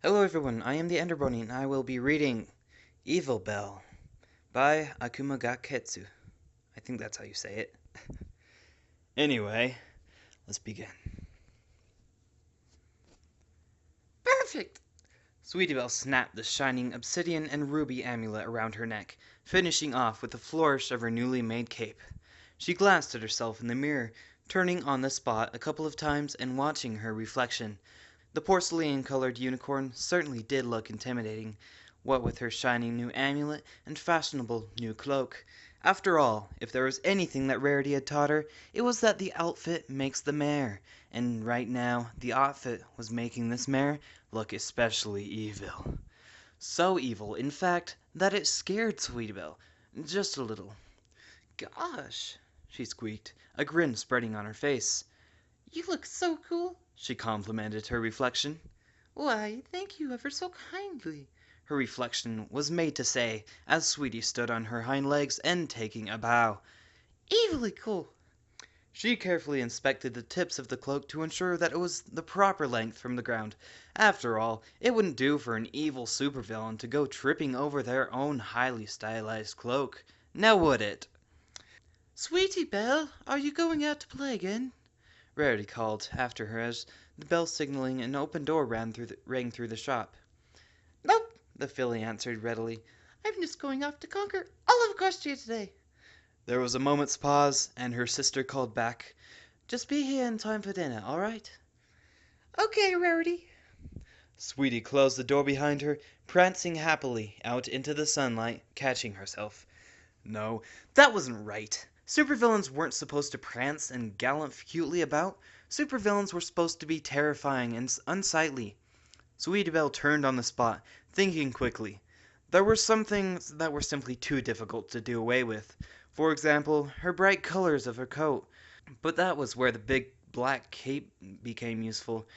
Hello everyone, I am the Ender Bunny and I will be reading Evil Belle by Akuma ga Ketsu. I think that's how you say it. Anyway, let's begin. Perfect! Sweetie Belle snapped the shining obsidian and ruby amulet around her neck, finishing off with a flourish of her newly made cape. She glanced at herself in the mirror, turning on the spot a couple of times and watching her reflection. The porcelain-colored unicorn certainly did look intimidating, what with her shining new amulet and fashionable new cloak. After all, if there was anything that Rarity had taught her, it was that the outfit makes the mare, and right now the outfit was making this mare look especially evil. So evil, in fact, that it scared Sweetie Belle, just a little. "Gosh," she squeaked, a grin spreading on her face. "You look so cool," she complimented her reflection. "Why, thank you ever so kindly," her reflection was made to say, as Sweetie stood on her hind legs and taking a bow. "Evilly cool." She carefully inspected the tips of the cloak to ensure that it was the proper length from the ground. After all, it wouldn't do for an evil supervillain to go tripping over their own highly stylized cloak. Now would it? "Sweetie Belle, are you going out to play again?" Rarity called after her as the bell signaling an open door rang through the shop. "Nope," the filly answered readily. "I'm just going off to conquer all of Equestria today." There was a moment's pause, and her sister called back, "Just be here in time for dinner, all right?" "Okay, Rarity." Sweetie closed the door behind her, prancing happily out into the sunlight, catching herself. No, that wasn't right. Supervillains weren't supposed to prance and gallop cutely about. Supervillains were supposed to be terrifying and unsightly. Sweetie Belle turned on the spot, thinking quickly. There were some things that were simply too difficult to do away with. For example, her bright colors of her coat. But that was where the big black cape became useful.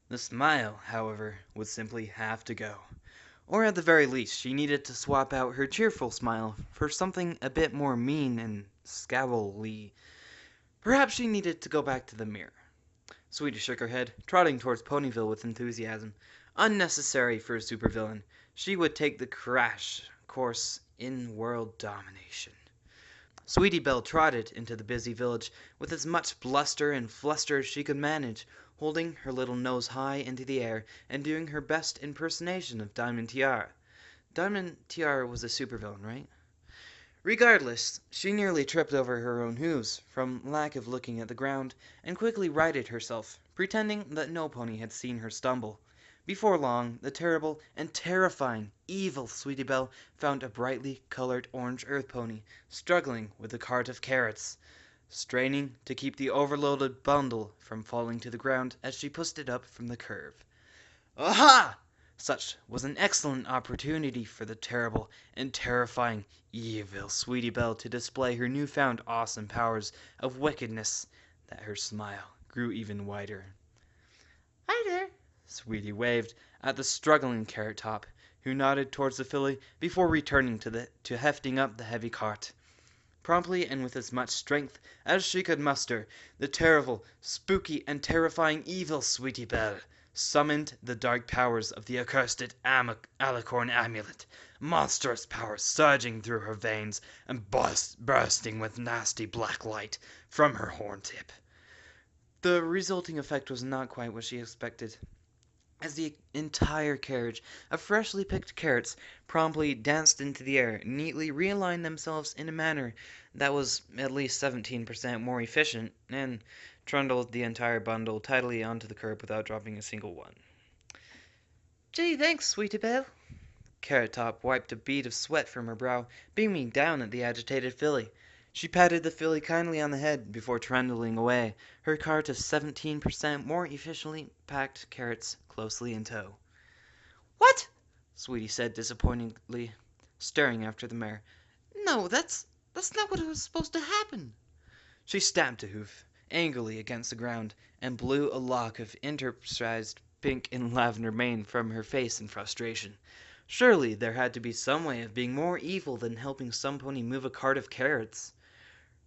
The smile, however, would simply have to go. Or at the very least, she needed to swap out her cheerful smile for something a bit more mean and scowly. Perhaps she needed to go back to the mirror. Sweetie shook her head, trotting towards Ponyville with enthusiasm. Unnecessary for a supervillain. She would take the crash course in world domination. Sweetie Belle trotted into the busy village with as much bluster and fluster as she could manage, holding her little nose high into the air and doing her best impersonation of Diamond Tiara. Diamond Tiara was a supervillain, right? Regardless, she nearly tripped over her own hooves from lack of looking at the ground, and quickly righted herself, pretending that no pony had seen her stumble. Before long, the terrible and terrifying, evil Sweetie Belle found a brightly colored orange earth pony struggling with a cart of carrots, straining to keep the overloaded bundle from falling to the ground as she pushed it up from the curve. Aha! Such was an excellent opportunity for the terrible and terrifying evil Sweetie Belle to display her newfound awesome powers of wickedness, that her smile grew even wider. "Hi there," Sweetie waved at the struggling Carrot Top, who nodded towards the filly before returning to hefting up the heavy cart. Promptly and with as much strength as she could muster, the terrible, spooky, and terrifying evil Sweetie Belle summoned the dark powers of the accursed Alicorn Amulet, monstrous powers surging through her veins and bursting with nasty black light from her horn tip. The resulting effect was not quite what she expected, as the entire carriage of freshly picked carrots promptly danced into the air, neatly realigned themselves in a manner that was at least 17% more efficient, and trundled the entire bundle tidily onto the curb without dropping a single one. "Gee, thanks, Sweetie Belle." Carrot Top wiped a bead of sweat from her brow, beaming down at the agitated filly. She patted the filly kindly on the head before trundling away, her cart of 17% more efficiently packed carrots closely in tow. "What?" Sweetie said disappointedly, staring after the mare. "No, that's not what was supposed to happen." She stamped a hoof angrily against the ground and blew a lock of interspersed pink and lavender mane from her face in frustration. Surely there had to be some way of being more evil than helping some pony move a cart of carrots.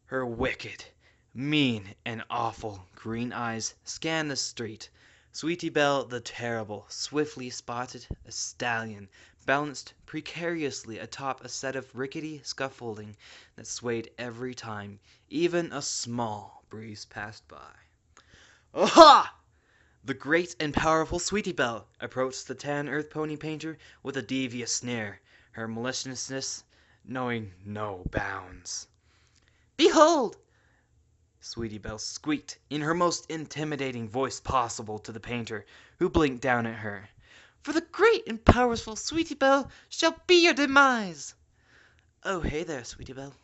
Her wicked, mean, and awful green eyes scanned the street, Sweetie Belle the Terrible swiftly spotted a stallion balanced precariously atop a set of rickety scaffolding that swayed every time even a small breeze passed by. Aha! The great and powerful Sweetie Belle approached the tan earth pony painter with a devious sneer, her maliciousness knowing no bounds. Behold! Sweetie Belle squeaked in her most intimidating voice possible to the painter, who blinked down at her. For the great and powerful Sweetie Belle shall be your demise! Oh, hey there, Sweetie Belle.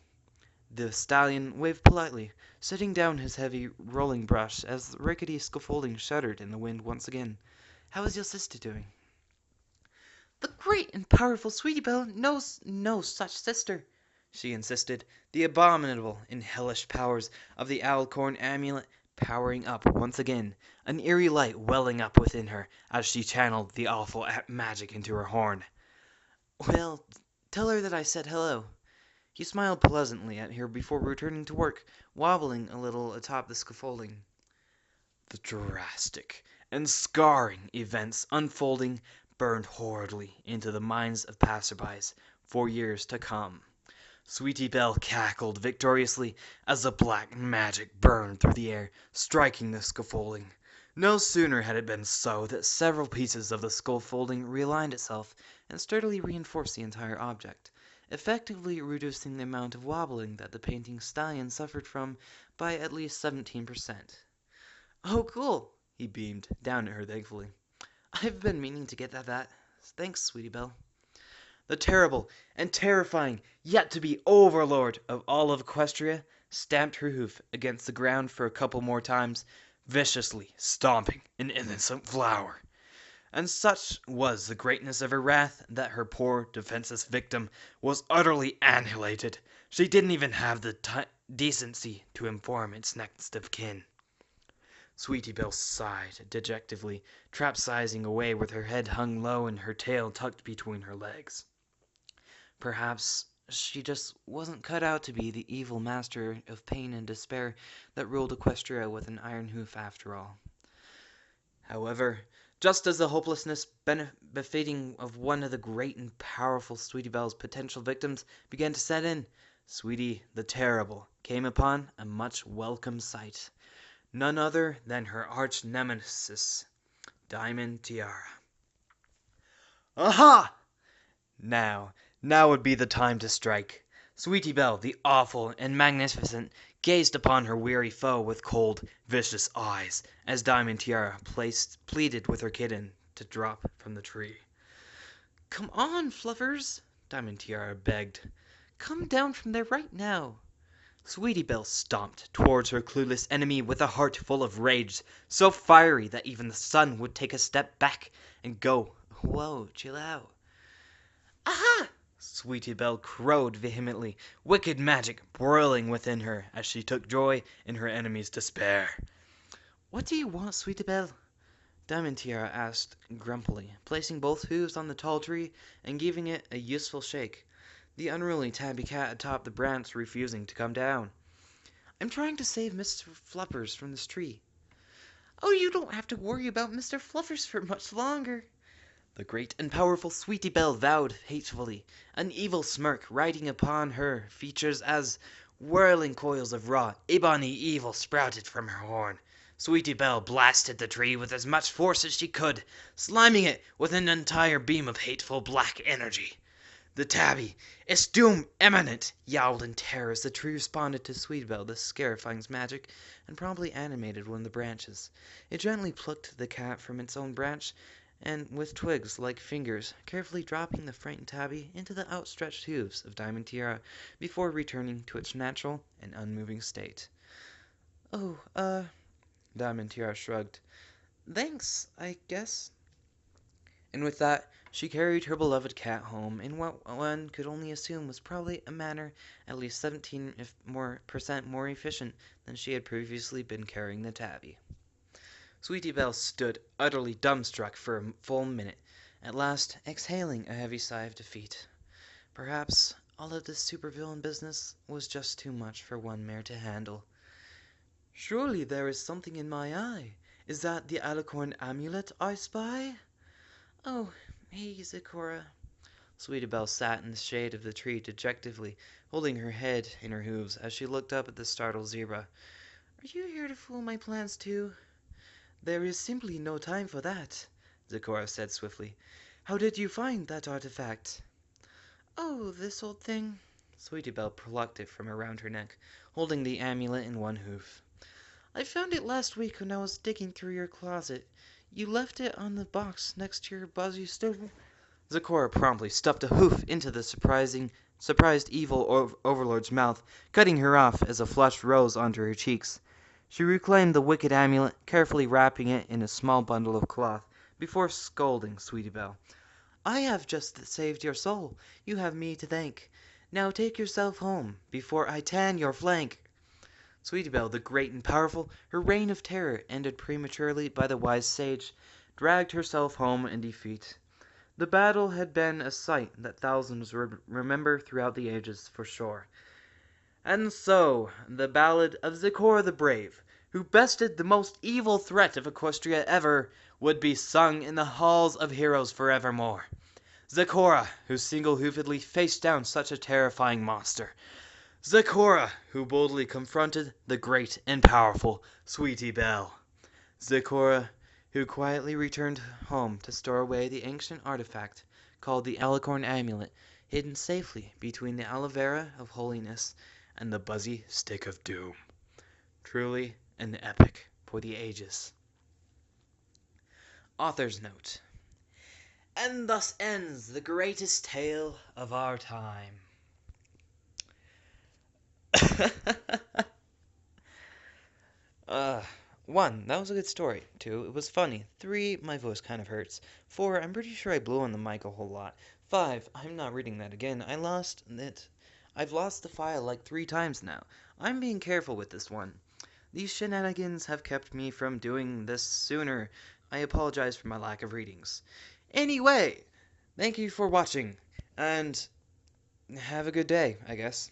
The stallion waved politely, setting down his heavy rolling brush as the rickety scaffolding shuddered in the wind once again. How is your sister doing? The great and powerful Sweetie Belle knows no such sister, she insisted, the abominable and hellish powers of the Alicorn Amulet powering up once again, an eerie light welling up within her as she channeled the awful magic into her horn. Well, tell her that I said hello. He smiled pleasantly at her before returning to work, wobbling a little atop the scaffolding. The drastic and scarring events unfolding burned horridly into the minds of passerbys for years to come. Sweetie Belle cackled victoriously as the black magic burned through the air, striking the scaffolding. No sooner had it been so that several pieces of the scaffolding realigned itself and sturdily reinforced the entire object, effectively reducing the amount of wobbling that the painting stallion suffered from by at least 17%. Oh, cool, he beamed down at her thankfully. I've been meaning to get that. Thanks, Sweetie Belle. The terrible and terrifying yet-to-be overlord of all of Equestria stamped her hoof against the ground for a couple more times, viciously stomping an innocent flower. And such was the greatness of her wrath that her poor, defenseless victim was utterly annihilated. She didn't even have the decency to inform its next of kin. Sweetie Belle sighed dejectedly, capsizing away with her head hung low and her tail tucked between her legs. Perhaps she just wasn't cut out to be the evil master of pain and despair that ruled Equestria with an iron hoof after all. However, just as the hopelessness befitting of one of the great and powerful Sweetie Belle's potential victims began to set in, Sweetie the Terrible came upon a much welcome sight. None other than her arch nemesis, Diamond Tiara. Aha! Now would be the time to strike. Sweetie Belle, the awful and magnificent, gazed upon her weary foe with cold, vicious eyes, as Diamond Tiara pleaded with her kitten to drop from the tree. Come on, Fluffers, Diamond Tiara begged. Come down from there right now. Sweetie Belle stomped towards her clueless enemy with a heart full of rage, so fiery that even the sun would take a step back and go, whoa, chill out. Aha! Sweetie Belle crowed vehemently, wicked magic boiling within her as she took joy in her enemy's despair. What do you want, Sweetie Belle? Diamond Tiara asked grumpily, placing both hooves on the tall tree and giving it a useful shake, the unruly tabby cat atop the branch refusing to come down. I'm trying to save Mr. Fluffers from this tree. Oh, you don't have to worry about Mr. Fluffers for much longer. The great and powerful Sweetie Belle vowed hatefully, an evil smirk riding upon her features as whirling coils of raw, ebony evil sprouted from her horn. Sweetie Belle blasted the tree with as much force as she could, sliming it with an entire beam of hateful black energy. The tabby, its doom imminent, yowled in terror as the tree responded to Sweetie Belle, the scarifying's magic, and promptly animated one of the branches. It gently plucked the cat from its own branch, and with twigs like fingers, carefully dropping the frightened tabby into the outstretched hooves of Diamond Tiara before returning to its natural and unmoving state. Oh, Diamond Tiara shrugged. Thanks, I guess. And with that, she carried her beloved cat home in what one could only assume was probably a manner at least 17% more efficient than she had previously been carrying the tabby. Sweetie Belle stood utterly dumbstruck for a full minute, at last exhaling a heavy sigh of defeat. Perhaps all of this supervillain business was just too much for one mare to handle. Surely there is something in my eye. Is that the Alicorn Amulet I spy? Oh, hey, Zecora. Sweetie Belle sat in the shade of the tree dejectedly, holding her head in her hooves as she looked up at the startled zebra. Are you here to fool my plans too? There is simply no time for that, Zecora said swiftly. How did you find that artifact? Oh, this old thing. Sweetie Belle plucked it from around her neck, holding the amulet in one hoof. I found it last week when I was digging through your closet. You left it on the box next to your buzzy stove. Zecora promptly stuffed a hoof into the surprised evil overlord's mouth, cutting her off as a flush rose onto her cheeks. She reclaimed the wicked amulet, carefully wrapping it in a small bundle of cloth, before scolding Sweetie Belle. I have just saved your soul. You have me to thank. Now take yourself home, before I tan your flank. Sweetie Belle, the great and powerful, her reign of terror ended prematurely by the wise sage, dragged herself home in defeat. The battle had been a sight that thousands would remember throughout the ages, for sure. And so, the ballad of Zecora the Brave, who bested the most evil threat of Equestria ever, would be sung in the halls of heroes forevermore. Zecora, who single-hoofedly faced down such a terrifying monster. Zecora, who boldly confronted the great and powerful Sweetie Belle. Zecora, who quietly returned home to store away the ancient artifact called the Alicorn Amulet, hidden safely between the aloe vera of holiness and the buzzy stick of doom. Truly an epic for the ages. Author's note. And thus ends the greatest tale of our time. uh, 1, that was a good story. 2, it was funny. 3, my voice kind of hurts. 4, I'm pretty sure I blew on the mic a whole lot. 5, I'm not reading that again. I've lost the file like 3 times now. I'm being careful with this one. These shenanigans have kept me from doing this sooner. I apologize for my lack of readings. Anyway, thank you for watching, and have a good day, I guess.